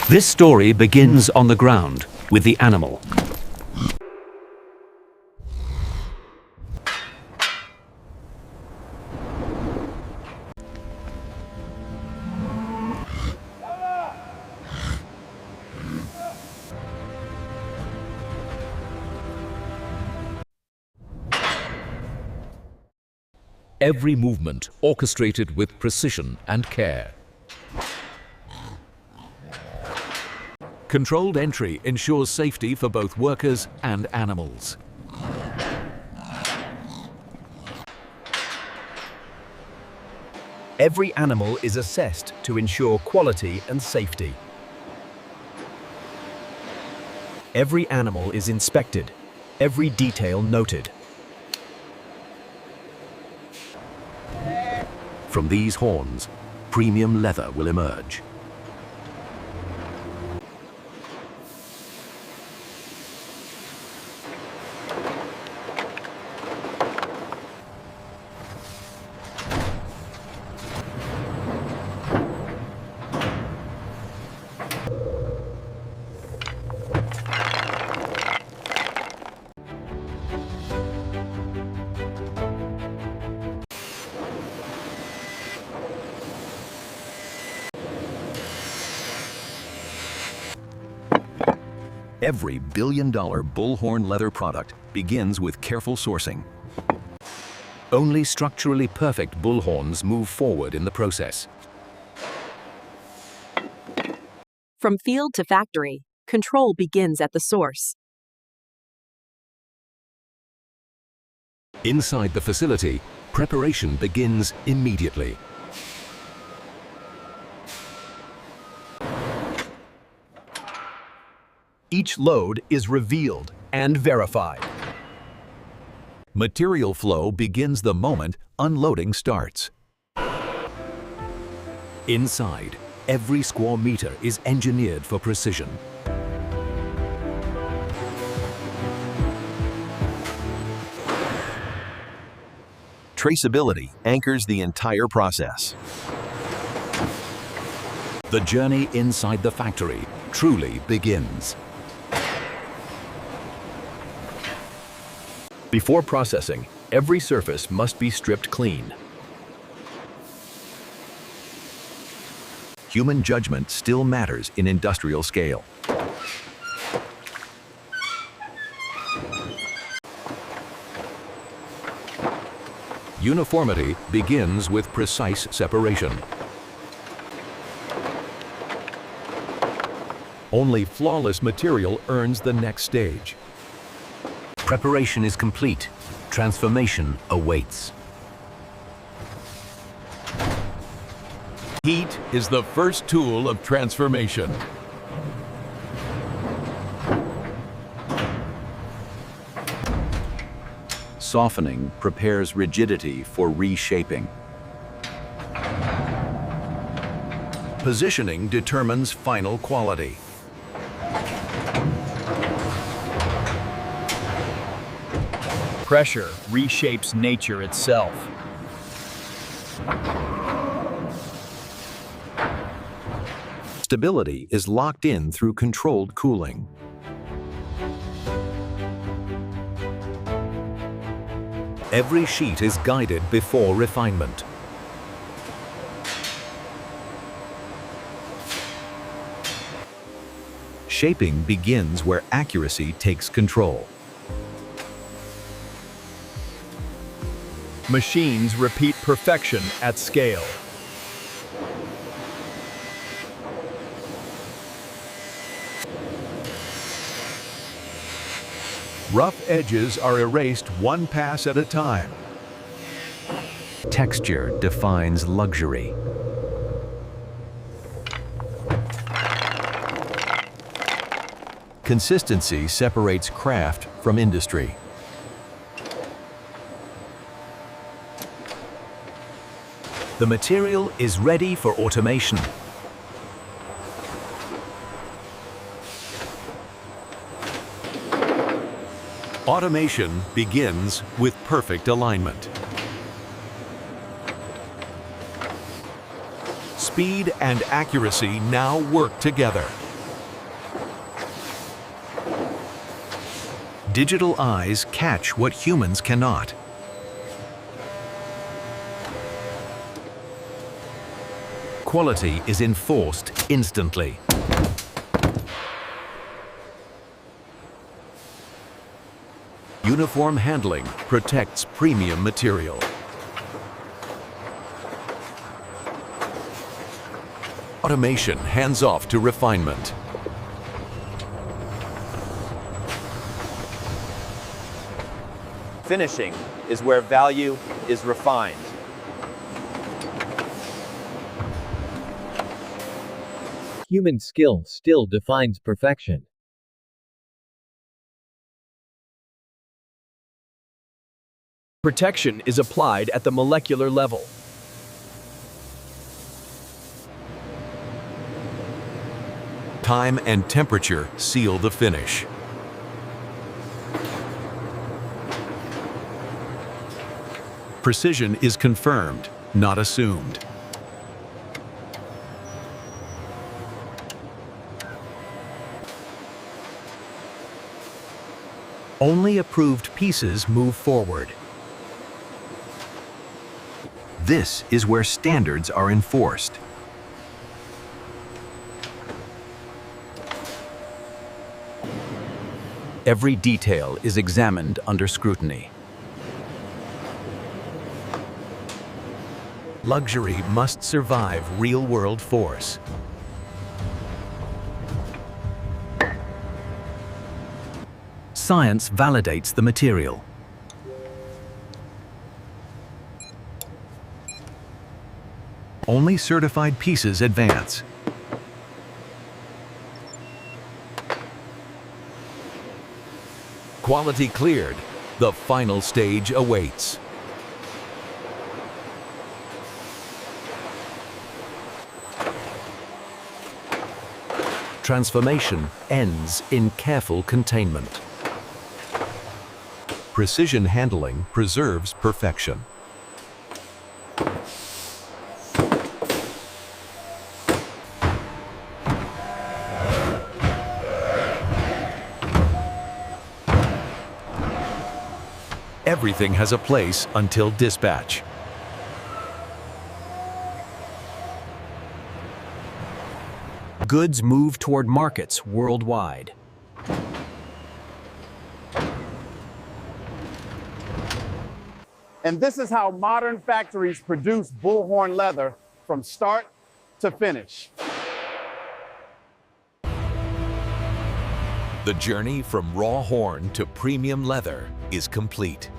This story begins on the ground with the animal. Every movement orchestrated with precision and care. Controlled entry ensures safety for both workers and animals. Every animal is assessed to ensure quality and safety. Every animal is inspected, every detail noted. From these horns, premium leather will emerge. Every billion-dollar bullhorn leather product begins with careful sourcing. Only structurally perfect bullhorns move forward in the process. From field to factory, control begins at the source. Inside the facility, preparation begins immediately. Each load is revealed and verified. Material flow begins the moment unloading starts. Inside, every square meter is engineered for precision. Traceability anchors the entire process. The journey inside the factory truly begins. Before processing, every surface must be stripped clean. Human judgment still matters in industrial scale. Uniformity begins with precise separation. Only flawless material earns the next stage. Preparation is complete. Transformation awaits. Heat is the first tool of transformation. Softening prepares rigidity for reshaping. Positioning determines final quality. Pressure reshapes nature itself. Stability is locked in through controlled cooling. Every sheet is guided before refinement. Shaping begins where accuracy takes control. Machines repeat perfection at scale. Rough edges are erased one pass at a time. Texture defines luxury. Consistency separates craft from industry. The material is ready for automation. Automation begins with perfect alignment. Speed and accuracy now work together. Digital eyes catch what humans cannot. Quality is enforced instantly. Uniform handling protects premium material. Automation hands off to refinement. Finishing is where value is refined. Human skill still defines perfection. Protection is applied at the molecular level. Time and temperature seal the finish. Precision is confirmed, not assumed. Only approved pieces move forward. This is where standards are enforced. Every detail is examined under scrutiny. Luxury must survive real-world force. Science validates the material. Only certified pieces advance. Quality cleared. The final stage awaits. Transformation ends in careful containment. Precision handling preserves perfection. Everything has a place until dispatch. Goods move toward markets worldwide. And this is how modern factories produce bullhorn leather from start to finish. The journey from raw horn to premium leather is complete.